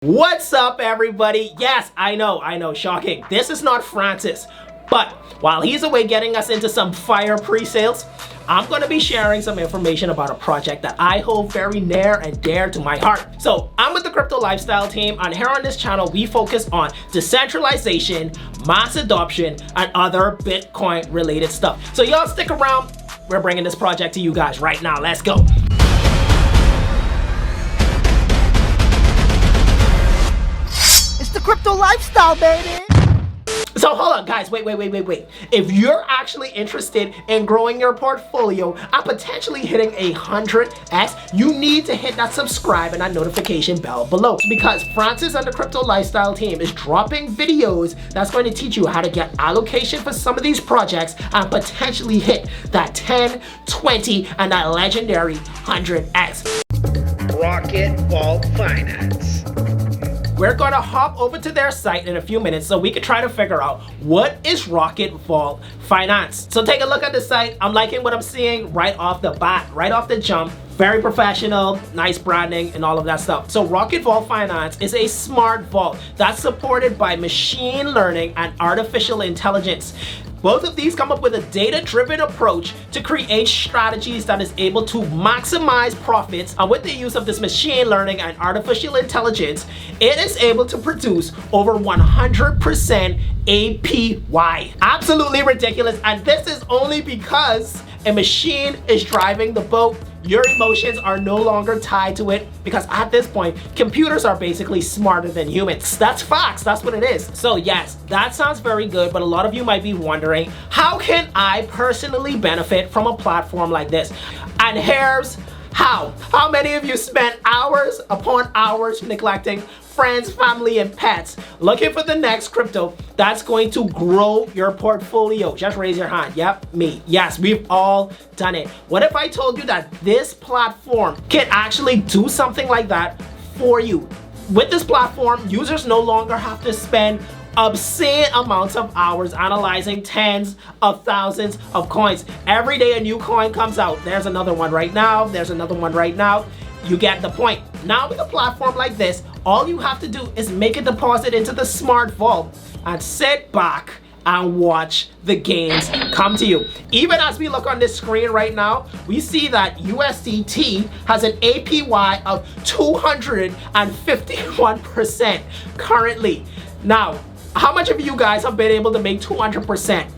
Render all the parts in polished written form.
What's up, everybody? Yes, I know, shocking. This is not Francis, but while he's away getting us into some fire pre-sales, I'm going to be sharing some information about a project that I hold very near and dear to my heart. So I'm with the Crypto Lifestyle team, and here on this channel, we focus on decentralization, mass adoption, and other Bitcoin related stuff. So y'all stick around. We're bringing this project to you guys right now. Let's go. The crypto lifestyle, baby. So hold on, guys, wait. If you're actually interested in growing your portfolio and potentially hitting 100x, you need to hit that subscribe and that notification bell below, because Francis and the Crypto Lifestyle team is dropping videos that's going to teach you how to get allocation for some of these projects and potentially hit that 10, 20, and that legendary 100x. Rocket Vault Finance. We're going to hop over to their site in a few minutes so we can try to figure out what is Rocket Vault Finance. So take a look at the site. I'm liking what I'm seeing right off the bat, right off the jump. Very professional, nice branding, and all of that stuff. So Rocket Vault Finance is a smart vault that's supported by machine learning and artificial intelligence. Both of these come up with a data-driven approach to create strategies that is able to maximize profits, and with the use of this machine learning and artificial intelligence, it is able to produce over 100% APY. Absolutely ridiculous, and this is only because a machine is driving the boat. Your emotions are no longer tied to it, because at this point, computers are basically smarter than humans. That's facts, that's what it is. So yes, that sounds very good, but a lot of you might be wondering, how can I personally benefit from a platform like this? And here's how. How many of you spent hours upon hours neglecting friends, family, and pets, looking for the next crypto that's going to grow your portfolio? Just raise your hand. Yep, me. Yes, we've all done it. What if I told you that this platform can actually do something like that for you? With this platform, users no longer have to spend obscene amounts of hours analyzing tens of thousands of coins. Every day a new coin comes out. There's another one right now. There's another one right now. You get the point. Now with a platform like this, all you have to do is make a deposit into the smart vault and sit back and watch the gains come to you. Even as we look on this screen right now, we see that USDT has an APY of 251% currently. Now, how much of you guys have been able to make 200%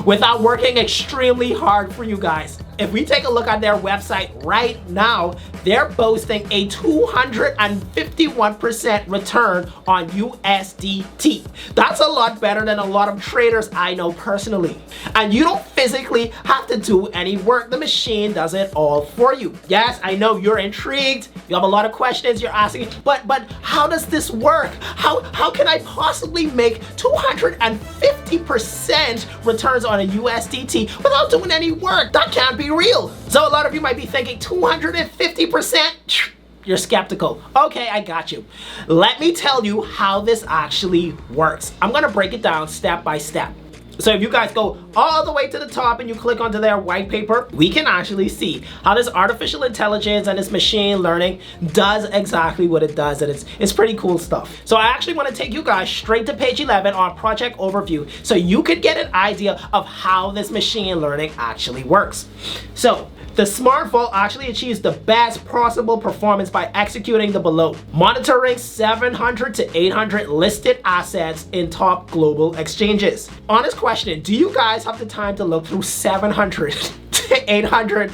without working extremely hard for you guys? If we take a look at their website right now, they're boasting a 251% return on USDT. That's a lot better than a lot of traders I know personally. And you don't physically have to do any work. The machine does it all for you. Yes, I know you're intrigued. You have a lot of questions you're asking, but how does this work? How can I possibly make 250% returns on a USDT without doing any work? That can't be real. So a lot of you might be thinking 250%? You're skeptical. Okay, I got you. Let me tell you how this actually works. I'm gonna break it down step by step. So if you guys go all the way to the top and you click onto their white paper, we can actually see how this artificial intelligence and this machine learning does exactly what it does, and it's pretty cool stuff. So I actually want to take you guys straight to page 11 on project overview so you could get an idea of how this machine learning actually works. So the smart vault actually achieves the best possible performance by executing the below: monitoring 700 to 800 listed assets in top global exchanges. Honest question, do you guys have the time to look through 700 to 800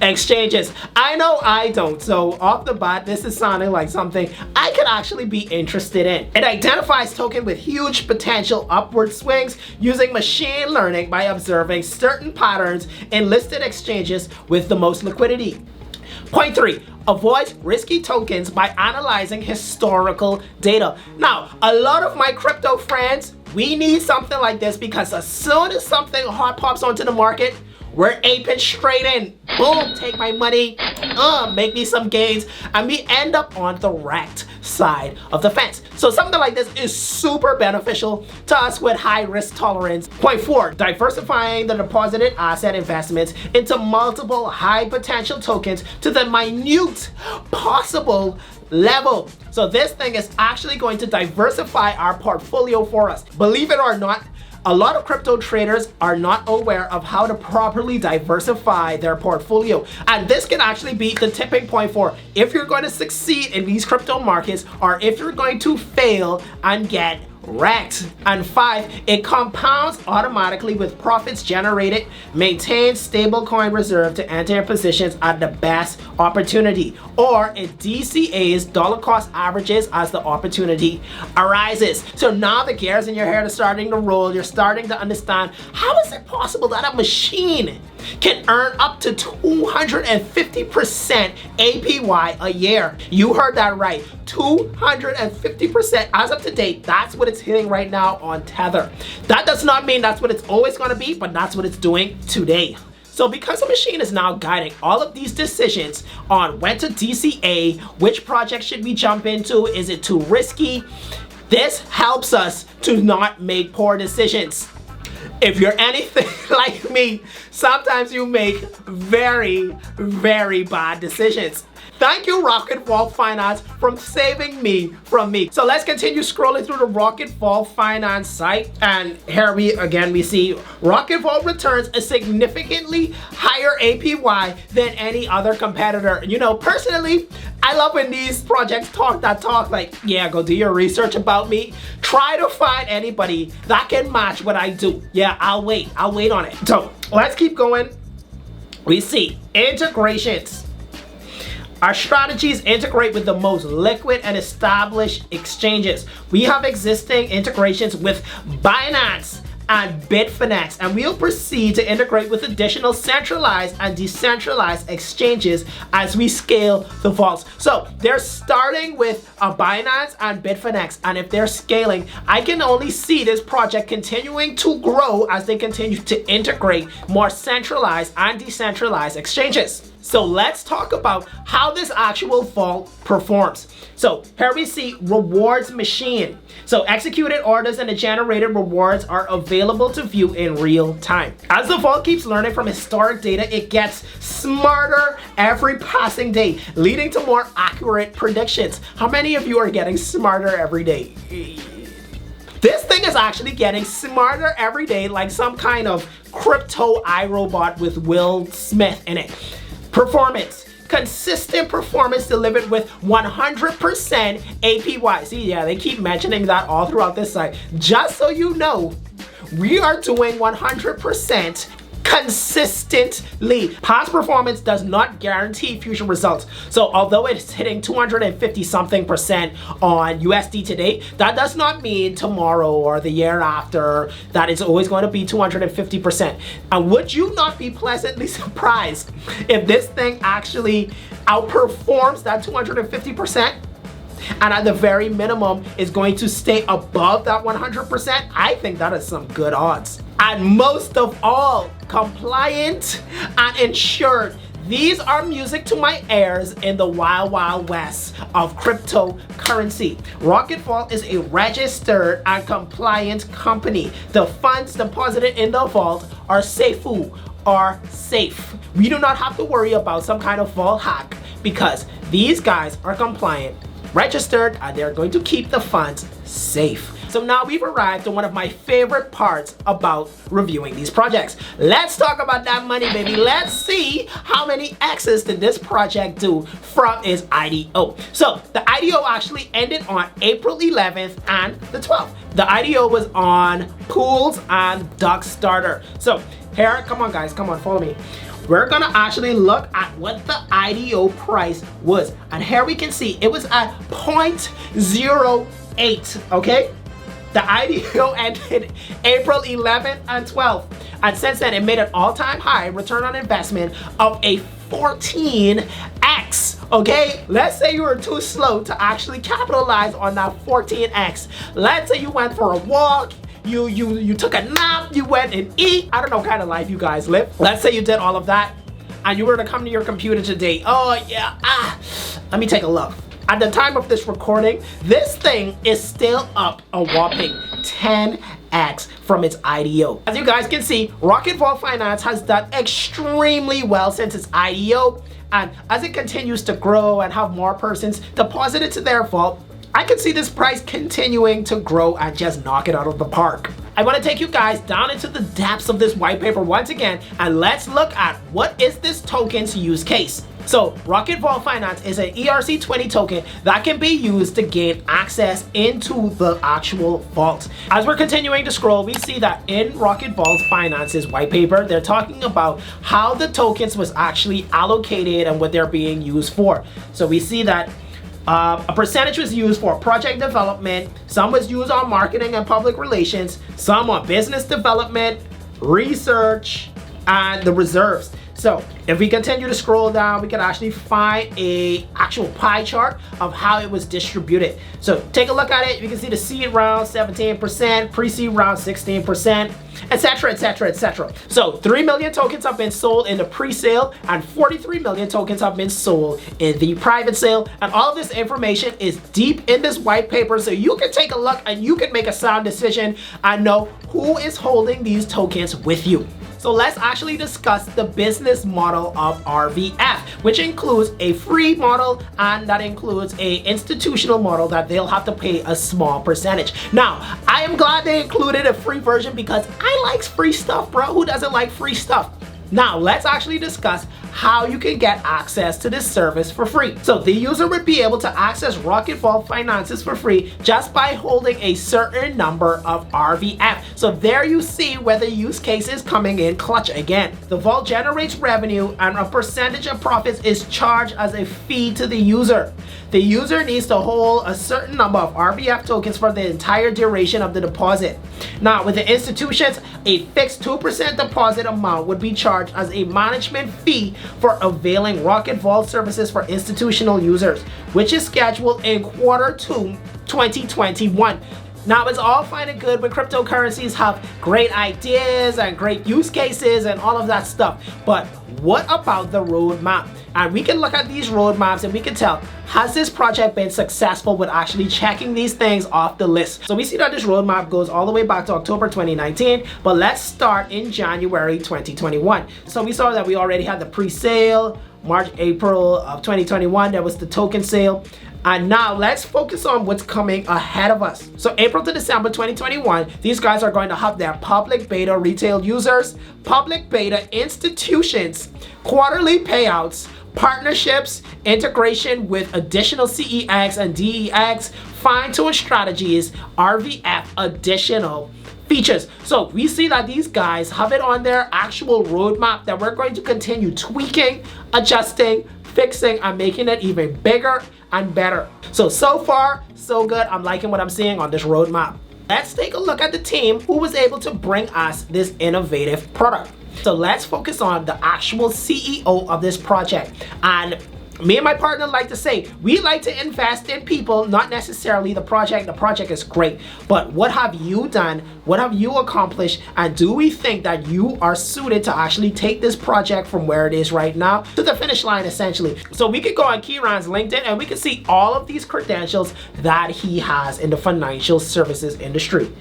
exchanges? I know I don't. So off the bat, this is sounding like something I could actually be interested in. It identifies token with huge potential upward swings using machine learning by observing certain patterns in listed exchanges with the most liquidity. Point 3, avoids risky tokens by analyzing historical data. Now, a lot of my crypto friends, we need something like this, because as soon as something hot pops onto the market, we're aping straight in. Boom, take my money, make me some gains, and we end up on the wrecked side of the fence. So something like this is super beneficial to us with high risk tolerance. Point 4, diversifying the deposited asset investments into multiple high potential tokens to the minute possible level. So this thing is actually going to diversify our portfolio for us. Believe it or not, a lot of crypto traders are not aware of how to properly diversify their portfolio. And this can actually be the tipping point for if you're going to succeed in these crypto markets or if you're going to fail and get wrecked. And 5, it compounds automatically with profits generated, maintains stable coin reserve to enter in positions at the best opportunity, or it DCAs dollar cost averages as the opportunity arises. So now the gears in your head are starting to roll. You're starting to understand, how is it possible that a machine can earn up to 250% APY a year? You heard that right, 250% as of today. That's what it's hitting right now on Tether. That does not mean that's what it's always going to be, but that's what it's doing today. So because the machine is now guiding all of these decisions on when to DCA, which project should we jump into, is it too risky, this helps us to not make poor decisions. If you're anything like me, sometimes you make very, very bad decisions. Thank you, Rocket Vault Finance, for saving me from me. So let's continue scrolling through the Rocket Vault Finance site. And here we see Rocket Vault returns a significantly higher APY than any other competitor. You know, personally, I love when these projects talk like, yeah, go do your research about me. Try to find anybody that can match what I do. Yeah, I'll wait on it. So let's keep going. We see integrations. Our strategies integrate with the most liquid and established exchanges. We have existing integrations with Binance and Bitfinex, and we'll proceed to integrate with additional centralized and decentralized exchanges as we scale the vaults. So they're starting with a Binance and Bitfinex, and if they're scaling, I can only see this project continuing to grow as they continue to integrate more centralized and decentralized exchanges. So let's talk about how this actual vault performs. So here we see rewards machine. So executed orders and the generated rewards are available to view in real time. As the vault keeps learning from historic data, it gets smarter every passing day, leading to more accurate predictions. How many of you are getting smarter every day? This thing is actually getting smarter every day, like some kind of crypto iRobot with Will Smith in it. Performance. Consistent performance delivered with 100% APY. See, yeah, they keep mentioning that all throughout this site. Just so you know, we are doing 100% consistently. Past performance does not guarantee future results. So although it's hitting 250 something percent on USD today, that does not mean tomorrow or the year after that it's always going to be 250%. And would you not be pleasantly surprised if this thing actually outperforms that 250%? And at the very minimum is going to stay above that 100%, I think that is some good odds. And most of all, compliant and insured. These are music to my ears in the wild, wild west of cryptocurrency. Rocket Vault is a registered and compliant company. The funds deposited in the vault are safe. We do not have to worry about some kind of vault hack because these guys are compliant, registered, and they're going to keep the funds safe. So now we've arrived to one of my favorite parts about reviewing these projects. Let's talk about that money, baby. Let's see how many X's did this project do from its IDO. So the IDO actually ended on April 11th and the 12th. The IDO was on Pools and Duckstarter. So here, come on guys, come on, follow me. We're gonna actually look at what the IDO price was. And here we can see it was at 0.08, okay? The IDO ended April 11th and 12th. And since then, it made an all-time high return on investment of a 14x, okay? Let's say you were too slow to actually capitalize on that 14x. Let's say you went for a walk, you took a nap, you went and eat. I don't know what kind of life you guys live. Let's say you did all of that and you were to come to your computer today. Oh yeah, let me take a look. At the time of this recording, this thing is still up a whopping 10 2x from its IDO. As you guys can see, Rocket Vault Finance has done extremely well since its IDO, and as it continues to grow and have more persons deposit into their vault, I can see this price continuing to grow and just knock it out of the park. I want to take you guys down into the depths of this white paper once again, and let's look at what is this token's use case. So Rocket Vault Finance is an ERC20 token that can be used to gain access into the actual vault. As we're continuing to scroll, we see that in Rocket Vault Finance's white paper, they're talking about how the tokens was actually allocated and what they're being used for. So we see that a percentage was used for project development, some was used on marketing and public relations, some on business development, research, and the reserves. So if we continue to scroll down, we can actually find a actual pie chart of how it was distributed. So take a look at it. You can see the seed round 17%, pre-seed round 16%, etc, etc, etc. So 3 million tokens have been sold in the pre-sale and 43 million tokens have been sold in the private sale, and all of this information is deep in this white paper, so you can take a look and you can make a sound decision and know who is holding these tokens with you. So let's actually discuss the business model of RVF, which includes a free model and that includes a institutional model that they'll have to pay a small percentage. Now, I am glad they included a free version because I like free stuff, bro. Who doesn't like free stuff? Now, let's actually discuss how you can get access to this service for free. So the user would be able to access Rocket Vault Finances for free just by holding a certain number of RVF. So there you see where the use case is coming in clutch again. The vault generates revenue and a percentage of profits is charged as a fee to the user. The user needs to hold a certain number of RVF tokens for the entire duration of the deposit. Now, with the institutions, a fixed 2% deposit amount would be charged as a management fee for availing Rocket Vault services for institutional users, which is scheduled in Q2 2021. Now, it's all fine and good when cryptocurrencies have great ideas and great use cases and all of that stuff, but what about the roadmap? And we can look at these roadmaps and we can tell, has this project been successful with actually checking these things off the list? So we see that this roadmap goes all the way back to October 2019, but let's start in January 2021. So we saw that we already had the pre-sale, March, April of 2021, there was the token sale. And now let's focus on what's coming ahead of us. So April to December 2021, these guys are going to have their public beta retail users, public beta institutions, quarterly payouts, partnerships, integration with additional CEX and DEX, fine-tune strategies, RVF additional features. So we see that these guys have it on their actual roadmap that we're going to continue tweaking, adjusting, fixing, and making it even bigger and better. So far, so good. I'm liking what I'm seeing on this roadmap. Let's take a look at the team who was able to bring us this innovative product. So let's focus on the actual CEO of this project. And me and my partner like to say, we like to invest in people, not necessarily the project. The project is great, but what have you done? What have you accomplished? And do we think that you are suited to actually take this project from where it is right now to the finish line, essentially? So we could go on Kieran's LinkedIn and we can see all of these credentials that he has in the financial services industry.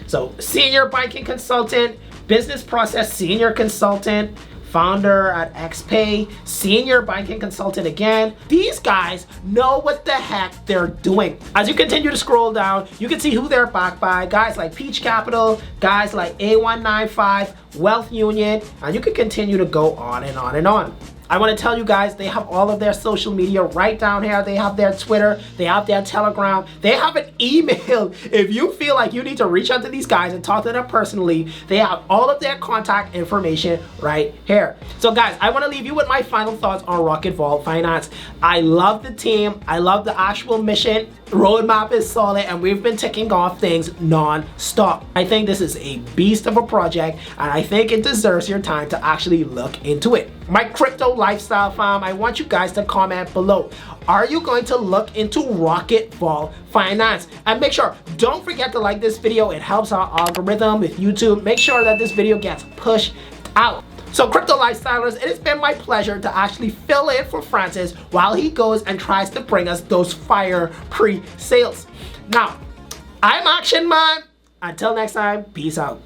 So senior banking consultant, business process senior consultant, founder at XPay, senior banking consultant again. These guys know what the heck they're doing. As you continue to scroll down, you can see who they're backed by. Guys like Peach Capital, guys like A195, Wealth Union, and you can continue to go on and on and on. I want to tell you guys, they have all of their social media right down here. They have their Twitter, they have their Telegram, they have an email. If you feel like you need to reach out to these guys and talk to them personally, they have all of their contact information right here. So guys, I want to leave you with my final thoughts on Rocket Vault Finance. I love the team. I love the actual mission. Roadmap is solid and we've been ticking off things non-stop. I think this is a beast of a project and I think it deserves your time to actually look into it. My crypto lifestyle fam, I want you guys to comment below. Are you going to look into Rocket Vault Finance? And make sure, don't forget to like this video. It helps our algorithm with YouTube. Make sure that this video gets pushed out. So crypto lifestylers, it has been my pleasure to actually fill in for Francis while he goes and tries to bring us those fire pre-sales. Now, I'm Action Man. Until next time, peace out.